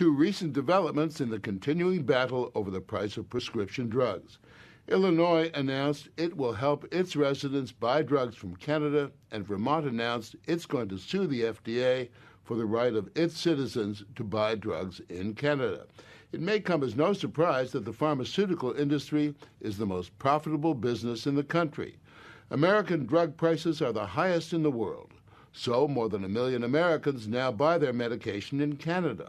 two recent developments in the continuing battle over the price of prescription drugs. Illinois announced it will help its residents buy drugs from Canada, and Vermont announced it's going to sue the FDA for the right of its citizens to buy drugs in Canada. It may come as no surprise that the pharmaceutical industry is the most profitable business in the country. American drug prices are the highest in the world, so more than 1 million Americans now buy their medication in Canada.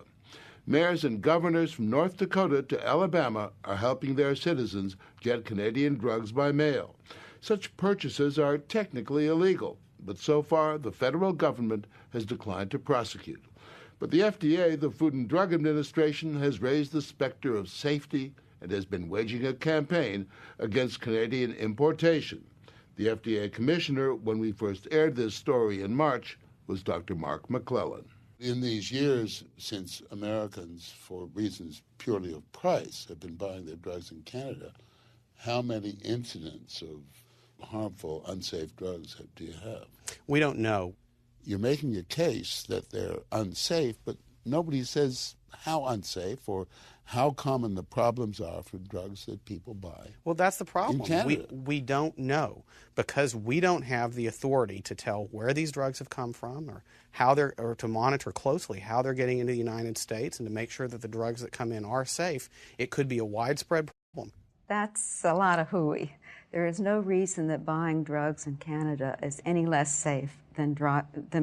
Mayors and governors from North Dakota to Alabama are helping their citizens get Canadian drugs by mail. Such purchases are technically illegal, but so far the federal government has declined to prosecute. But the FDA, the Food and Drug Administration, has raised the specter of safety and has been waging a campaign against Canadian importation. The FDA commissioner, when we first aired this story in March, was Dr. Mark McClellan. In these years, since Americans, for reasons purely of price, have been buying their drugs in Canada, how many incidents of harmful, unsafe drugs do you have? We don't know. You're making a case that they're unsafe, but nobody says how unsafe or how common the problems are for drugs that people buy. Well, that's the problem. In Canada. We don't know because we don't have the authority to tell where these drugs have come from or how they're, or to monitor closely how they're getting into the United States and to make sure that the drugs that come in are safe. It could be a widespread problem. That's a lot of hooey. There is no reason that buying drugs in Canada is any less safe than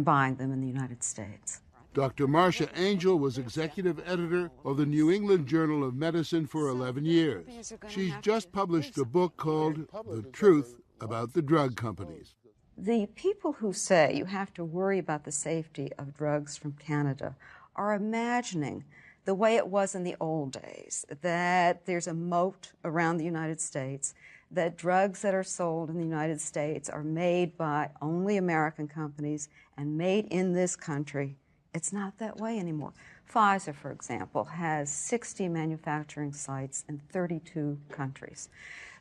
buying them in the United States. Dr. Marcia Angel was executive editor of the New England Journal of Medicine for 11 years. She's just published a book called The Truth About the Drug Companies. The people who say you have to worry about the safety of drugs from Canada are imagining the way it was in the old days, that there's a moat around the United States, that drugs that are sold in the United States are made by only American companies and made in this country. It's not that way anymore. Pfizer, for example, has 60 manufacturing sites in 32 countries.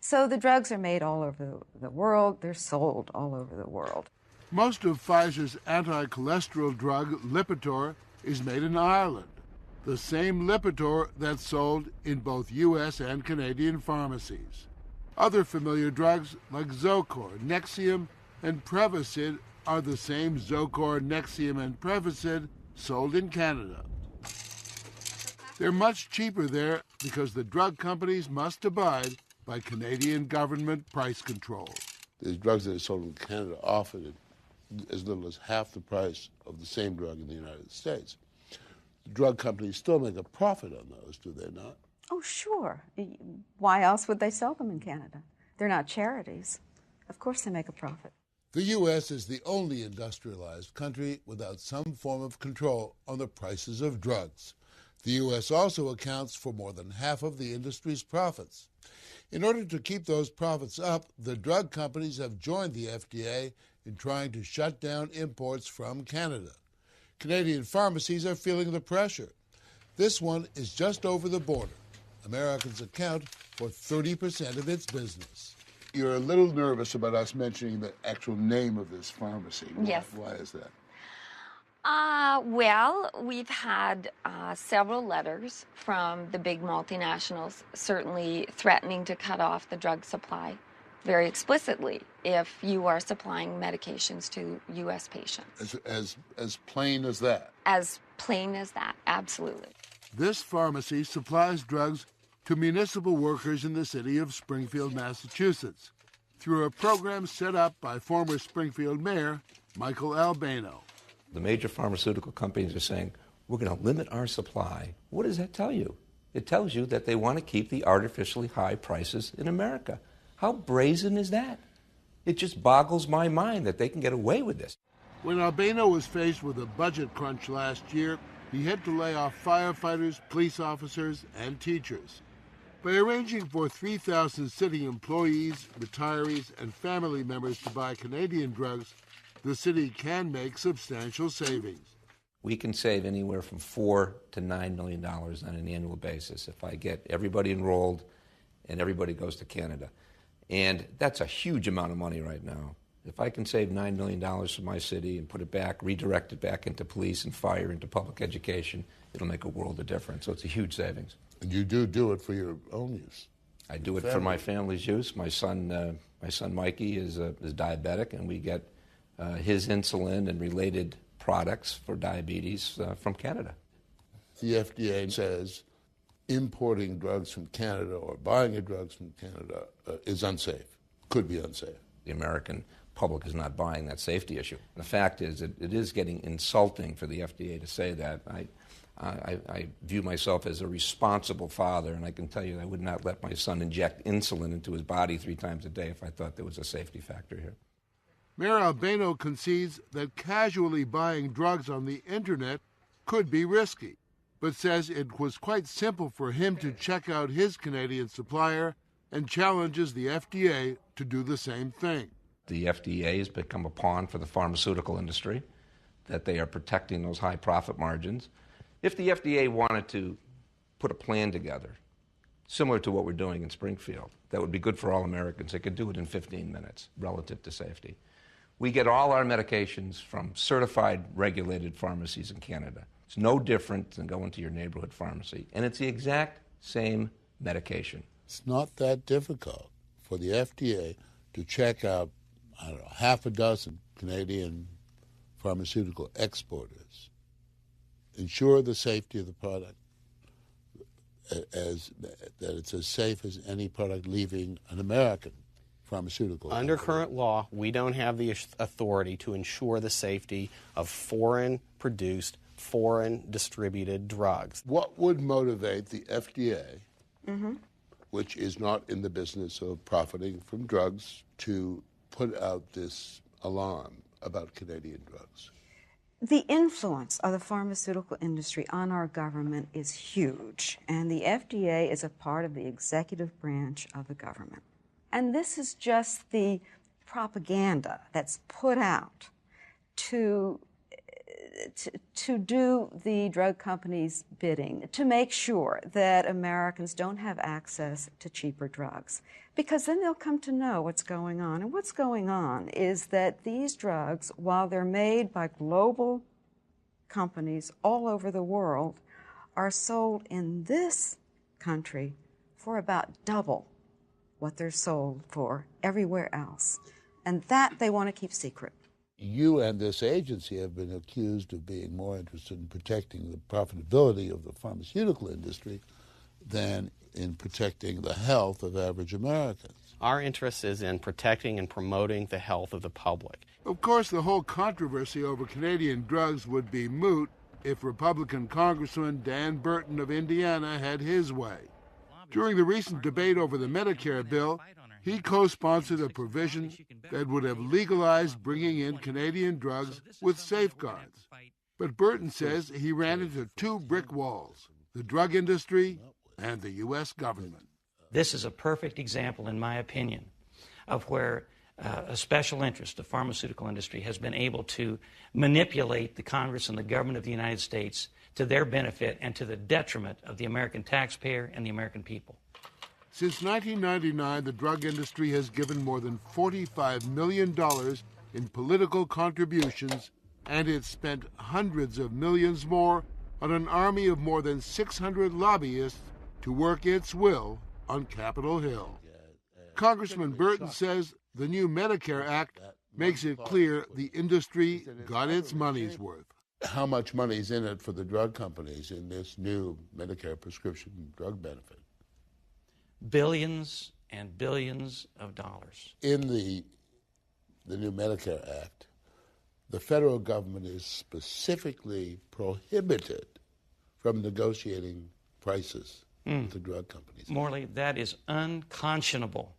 So the drugs are made all over the world. They're sold all over the world. Most of Pfizer's anti-cholesterol drug, Lipitor, is made in Ireland, the same Lipitor that's sold in both U.S. and Canadian pharmacies. Other familiar drugs like Zocor, Nexium, and Prevacid are the same Zocor, Nexium, and Prevacid sold in Canada. They're much cheaper there because the drug companies must abide by Canadian government price control. The drugs that are sold in Canada are often at as little as half the price of the same drug in the United States. The drug companies still make a profit on those, do they not? Oh, sure. Why else would they sell them in Canada? They're not charities. Of course they make a profit. The U.S. is the only industrialized country without some form of control on the prices of drugs. The U.S. also accounts for more than half of the industry's profits. In order to keep those profits up, the drug companies have joined the FDA in trying to shut down imports from Canada. Canadian pharmacies are feeling the pressure. This one is just over the border. Americans account for 30% of its business. You're a little nervous about us mentioning the actual name of this pharmacy. Yes. Why is that? Well, we've had several letters from the big multinationals certainly threatening to cut off the drug supply very explicitly if you are supplying medications to U.S. patients. As plain as that? As plain as that, absolutely. This pharmacy supplies drugs to municipal workers in the city of Springfield, Massachusetts, through a program set up by former Springfield Mayor Michael Albano. The major pharmaceutical companies are saying, we're going to limit our supply. What does that tell you? It tells you that they want to keep the artificially high prices in America. How brazen is that? It just boggles my mind that they can get away with this. When Albano was faced with a budget crunch last year, he had to lay off firefighters, police officers, and teachers. By arranging for 3,000 city employees, retirees, and family members to buy Canadian drugs, the city can make substantial savings. We can save anywhere from $4 to $9 million on an annual basis if I get everybody enrolled and everybody goes to Canada. And that's a huge amount of money right now. If I can save $9 million for my city and put it back, redirect it back into police and fire, into public education, it'll make a world of difference. So it's a huge savings. And you do it for your own use? I do it for my family's use. My son Mikey is diabetic, and we get his insulin and related products for diabetes from Canada. The FDA says importing drugs from Canada or buying your drugs from Canada is unsafe, could be unsafe. The American public is not buying that safety issue. The fact is that it is getting insulting for the FDA to say that. I view myself as a responsible father, and I can tell you I would not let my son inject insulin into his body 3 times a day if I thought there was a safety factor here. Mayor Albano concedes that casually buying drugs on the internet could be risky, but says it was quite simple for him to check out his Canadian supplier and challenges the FDA to do the same thing. The FDA has become a pawn for the pharmaceutical industry, that they are protecting those high profit margins. If the FDA wanted to put a plan together, similar to what we're doing in Springfield, that would be good for all Americans, they could do it in 15 minutes relative to safety. We get all our medications from certified, regulated pharmacies in Canada. It's no different than going to your neighborhood pharmacy, and it's the exact same medication. It's not that difficult for the FDA to check out, I don't know, half a dozen Canadian pharmaceutical exporters, ensure the safety of the product, that it's as safe as any product leaving an American pharmaceutical. Under current law, we don't have the authority to ensure the safety of foreign-produced, foreign-distributed drugs. What would motivate the FDA, which is not in the business of profiting from drugs, to put out this alarm about Canadian drugs? The influence of the pharmaceutical industry on our government is huge, and the FDA is a part of the executive branch of the government. And this is just the propaganda that's put out to do the drug companies' bidding, to make sure that Americans don't have access to cheaper drugs. Because then they'll come to know what's going on. And what's going on is that these drugs, while they're made by global companies all over the world, are sold in this country for about double what they're sold for everywhere else. And that they want to keep secret. You and this agency have been accused of being more interested in protecting the profitability of the pharmaceutical industry than in protecting the health of average Americans. Our interest is in protecting and promoting the health of the public. Of course, the whole controversy over Canadian drugs would be moot if Republican Congressman Dan Burton of Indiana had his way. During the recent debate over the Medicare bill, he co-sponsored a provision that would have legalized bringing in Canadian drugs with safeguards. But Burton says he ran into 2 brick walls, the drug industry and the U.S. government. This is a perfect example, in my opinion, of where a special interest, the pharmaceutical industry, has been able to manipulate the Congress and the government of the United States to their benefit and to the detriment of the American taxpayer and the American people. Since 1999, the drug industry has given more than $45 million in political contributions, and it's spent hundreds of millions more on an army of more than 600 lobbyists to work its will on Capitol Hill. Congressman Burton says the new Medicare Act makes it clear the industry got its money's worth. How much money is in it for the drug companies in this new Medicare prescription drug benefit? Billions and billions of dollars. In the new Medicare Act, the federal government is specifically prohibited from negotiating prices with the drug companies. Morley, that is unconscionable.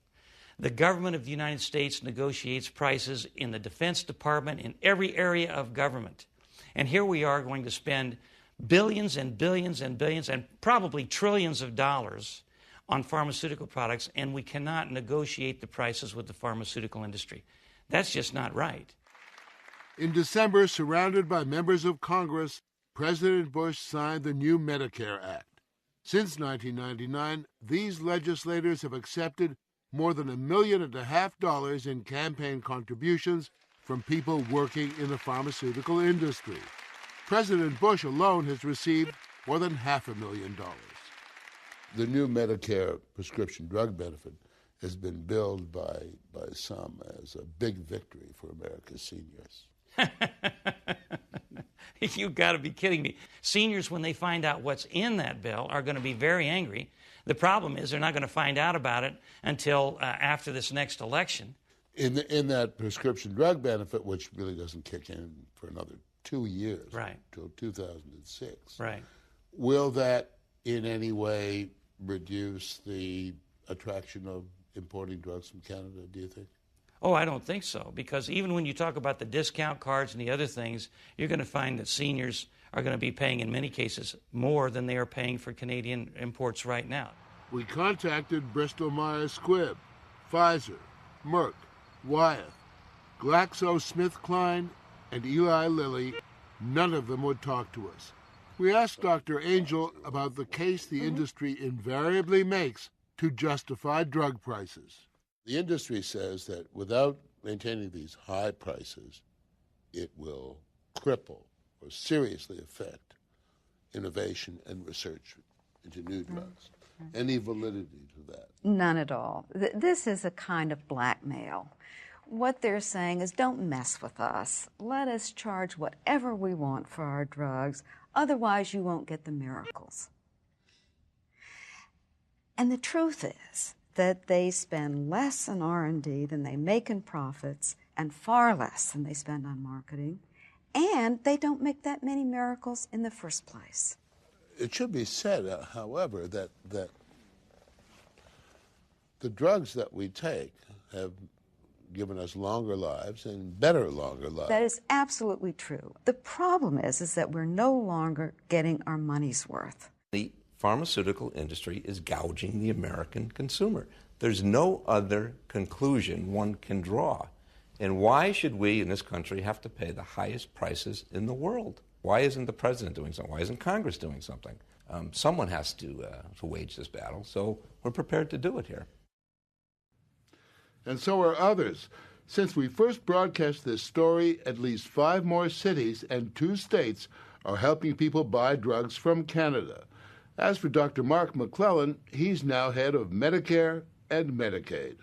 The government of the United States negotiates prices in the Defense Department, in every area of government. And here we are going to spend billions and billions and billions and probably trillions of dollars on pharmaceutical products, and we cannot negotiate the prices with the pharmaceutical industry. That's just not right. In December, surrounded by members of Congress, President Bush signed the new Medicare Act. Since 1999, these legislators have accepted more than $1.5 million in campaign contributions from people working in the pharmaceutical industry. President Bush alone has received more than $500,000. The new Medicare prescription drug benefit has been billed by some as a big victory for America's seniors. You've got to be kidding me. Seniors, when they find out what's in that bill, are going to be very angry. The problem is they're not going to find out about it until after this next election. In that prescription drug benefit, which really doesn't kick in for another 2 years, right, till 2006, right, will that in any way reduce the attraction of importing drugs from Canada, do you think? Oh, I don't think so, because even when you talk about the discount cards and the other things, you're going to find that seniors are going to be paying, in many cases, more than they are paying for Canadian imports right now. We contacted Bristol Myers Squibb, Pfizer, Merck, Wyeth, GlaxoSmithKline, and Eli Lilly. None of them would talk to us. We asked Dr. Angel about the case the industry invariably makes to justify drug prices. The industry says that without maintaining these high prices, it will cripple or seriously affect innovation and research into new drugs. Any validity to that? None at all. This is a kind of blackmail. What they're saying is, don't mess with us. Let us charge whatever we want for our drugs. Otherwise, you won't get the miracles. And the truth is that they spend less on R&D than they make in profits and far less than they spend on marketing. And they don't make that many miracles in the first place. It should be said, however, that the drugs that we take have given us longer lives and better longer lives. That is absolutely true. The problem is that we're no longer getting our money's worth. The pharmaceutical industry is gouging the American consumer. There's no other conclusion one can draw. And why should we in this country have to pay the highest prices in the world? Why isn't the president doing something? Why isn't Congress doing something? Someone has to wage this battle, so we're prepared to do it here. And so are others. Since we first broadcast this story, at least 5 more cities and 2 states are helping people buy drugs from Canada. As for Dr. Mark McClellan, he's now head of Medicare and Medicaid.